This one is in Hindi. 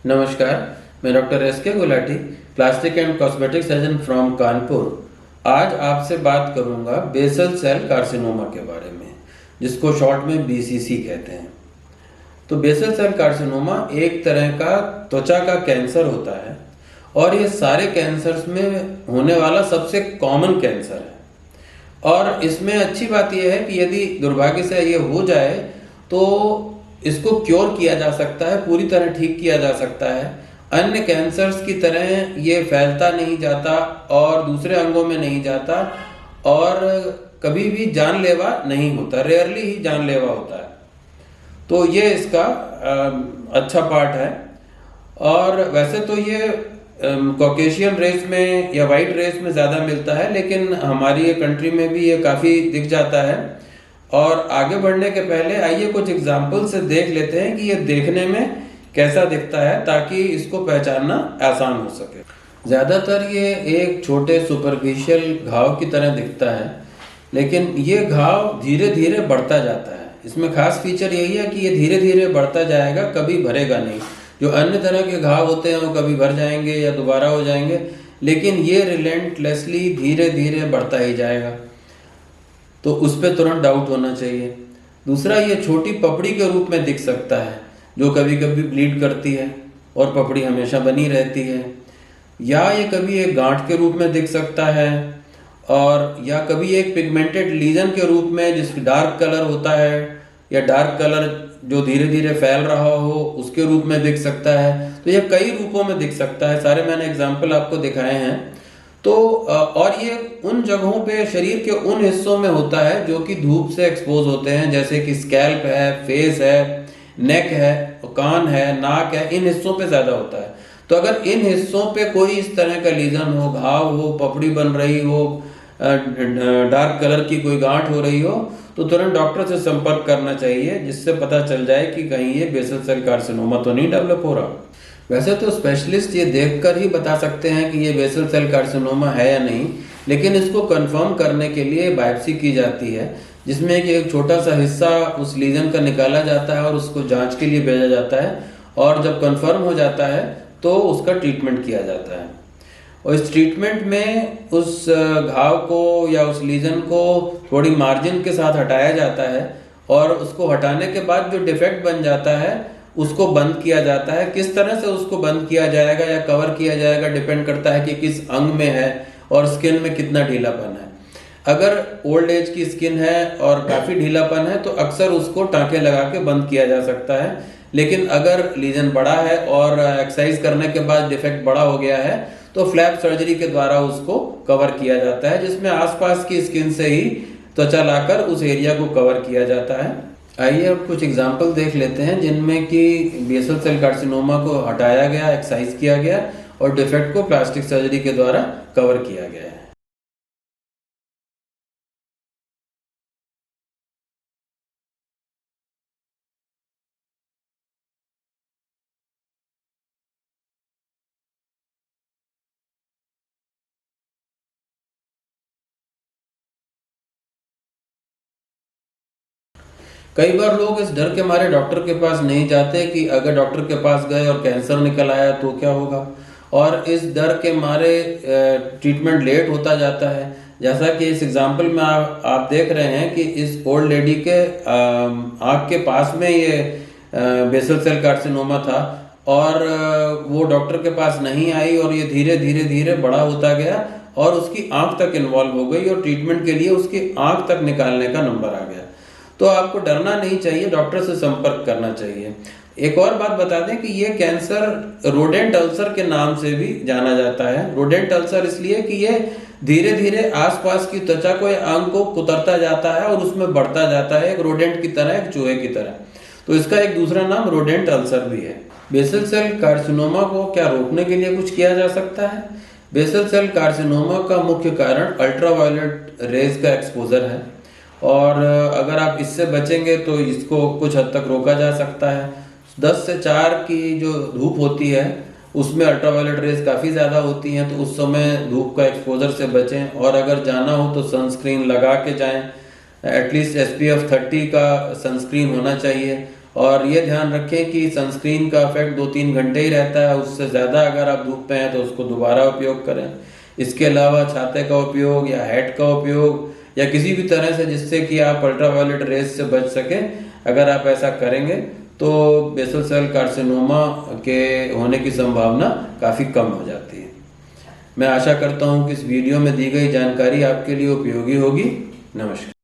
नमस्कार, मैं डॉक्टर एस के Gulati, plastic and cosmetic surgeon from Kanpur. आज आपसे बात करूंगा बेसल सेल कार्सिनोमा के बारे में, जिसको शॉर्ट में बीसीसी कहते हैं। तो बेसल सेल कार्सिनोमा एक तरह का त्वचा का कैंसर होता है और ये सारे कैंसर्स में होने वाला सबसे कॉमन कैंसर है। और इसमें अच्छी बात यह है कि यदि दुर्भाग्य से ये हो जाए तो इसको क्योर किया जा सकता है, पूरी तरह ठीक किया जा सकता है। अन्य कैंसर्स की तरह ये फैलता नहीं जाता और दूसरे अंगों में नहीं जाता और कभी भी जानलेवा नहीं होता, रेयरली ही जानलेवा होता है। तो ये इसका अच्छा पार्ट है। और वैसे तो ये कॉकेशियन रेस में या वाइट रेस में ज़्यादा मिलता है, लेकिन हमारी कंट्री में भी ये काफ़ी दिख जाता है। और आगे बढ़ने के पहले आइए कुछ एग्जाम्पल से देख लेते हैं कि ये देखने में कैसा दिखता है, ताकि इसको पहचानना आसान हो सके। ज़्यादातर ये एक छोटे सुपरफिशियल घाव की तरह दिखता है, लेकिन ये घाव धीरे धीरे बढ़ता जाता है। इसमें खास फीचर यही है कि ये धीरे धीरे बढ़ता जाएगा, कभी भरेगा नहीं। जो अन्य तरह के घाव होते हैं वो कभी भर जाएंगे या दोबारा हो जाएंगे, लेकिन ये रिलेंटलेसली धीरे धीरे बढ़ता ही जाएगा। तो उस पर तुरंत डाउट होना चाहिए। दूसरा, ये छोटी पपड़ी के रूप में दिख सकता है, जो कभी कभी ब्लीड करती है और पपड़ी हमेशा बनी रहती है। या ये कभी एक गांठ के रूप में दिख सकता है, और या कभी एक पिगमेंटेड लीजन के रूप में जिसकी डार्क कलर होता है, या डार्क कलर जो धीरे धीरे फैल रहा हो उसके रूप में दिख सकता है। तो ये कई रूपों में दिख सकता है, सारे मैंने एग्जाम्पल आपको दिखाए हैं। तो और ये उन जगहों पे शरीर के उन हिस्सों में होता है जो कि धूप से एक्सपोज होते हैं, जैसे कि स्कैल्प है, फेस है, नेक है, कान है, नाक है। इन हिस्सों पे ज़्यादा होता है। तो अगर इन हिस्सों पे कोई इस तरह का लीजन हो, घाव हो, पपड़ी बन रही हो, डार्क कलर की कोई गांठ हो रही हो, तो तुरंत डॉक्टर से संपर्क करना चाहिए, जिससे पता चल जाए कि कहीं ये बेसल सेल कार्सिनोमा तो नहीं डेवलप हो रहा। वैसे तो स्पेशलिस्ट ये देखकर ही बता सकते हैं कि ये बेसल सेल कार्सिनोमा है या नहीं, लेकिन इसको कंफर्म करने के लिए बायोप्सी की जाती है, जिसमें कि एक छोटा सा हिस्सा उस लीजन का निकाला जाता है और उसको जांच के लिए भेजा जाता है। और जब कंफर्म हो जाता है तो उसका ट्रीटमेंट किया जाता है। और इस ट्रीटमेंट में उस घाव को या उस लीजन को थोड़ी मार्जिन के साथ हटाया जाता है, और उसको हटाने के बाद जो डिफेक्ट बन जाता है उसको बंद किया जाता है। किस तरह से उसको बंद किया जाएगा या कवर किया जाएगा डिपेंड करता है कि किस अंग में है और स्किन में कितना ढीलापन है। अगर ओल्ड एज की स्किन है और काफ़ी ढीलापन है तो अक्सर उसको टाँके लगा के बंद किया जा सकता है। लेकिन अगर लीजन बड़ा है और एक्सरसाइज करने के बाद डिफेक्ट बड़ा हो गया है तो फ्लैप सर्जरी के द्वारा उसको कवर किया जाता है, जिसमें आसपास की स्किन से ही त्वचा लाकर उस एरिया को कवर किया जाता है। आइए अब कुछ एग्जाम्पल देख लेते हैं जिनमें कि बेसल सेल कार्सिनोमा को हटाया गया, एक्सरसाइज किया गया और डिफेक्ट को प्लास्टिक सर्जरी के द्वारा कवर किया गया है। कई बार लोग इस डर के मारे डॉक्टर के पास नहीं जाते कि अगर डॉक्टर के पास गए और कैंसर निकल आया तो क्या होगा, और इस डर के मारे ट्रीटमेंट लेट होता जाता है। जैसा कि इस एग्जांपल में आप देख रहे हैं कि इस ओल्ड लेडी के आँख के पास में ये बेसल सेल कार्सिनोमा था, और वो डॉक्टर के पास नहीं आई और ये धीरे धीरे धीरे बड़ा होता गया और उसकी आँख तक इन्वॉल्व हो गई और ट्रीटमेंट के लिए उसकी आँख तक निकालने का नंबर आ गया। तो आपको डरना नहीं चाहिए, डॉक्टर से संपर्क करना चाहिए। एक और बात बता दें कि ये कैंसर रोडेंट अल्सर के नाम से भी जाना जाता है। रोडेंट अल्सर इसलिए कि ये धीरे धीरे आसपास की त्वचा को या अंग को कुतरता जाता है और उसमें बढ़ता जाता है, एक रोडेंट की तरह, एक चूहे की तरह। तो इसका एक दूसरा नाम रोडेंट अल्सर भी है। बेसल सेल कार्सिनोमा को क्या रोकने के लिए कुछ किया जा सकता है? बेसल सेल कार्सिनोमा का मुख्य कारण अल्ट्रावायलेट रेज का एक्सपोजर है, और अगर आप इससे बचेंगे तो इसको कुछ हद तक रोका जा सकता है। 10 से 4 की जो धूप होती है उसमें अल्ट्रावायलेट रेज काफ़ी ज़्यादा होती हैं, तो उस समय धूप का एक्सपोजर से बचें। और अगर जाना हो तो सनस्क्रीन लगा के जाएं, एटलीस्ट SPF 30 का सनस्क्रीन होना चाहिए। और ये ध्यान रखें कि सनस्क्रीन का इफेक्ट 2-3 घंटे ही रहता है, उससे ज़्यादा अगर आप धूप पे हैं तो उसको दोबारा उपयोग करें। इसके अलावा छाते का उपयोग या हैट का उपयोग या किसी भी तरह से जिससे कि आप अल्ट्रावायलेट रेस से बच सकें, अगर आप ऐसा करेंगे तो बेसल सेल कार्सिनोमा के होने की संभावना काफ़ी कम हो जाती है। मैं आशा करता हूँ कि इस वीडियो में दी गई जानकारी आपके लिए उपयोगी होगी। नमस्कार।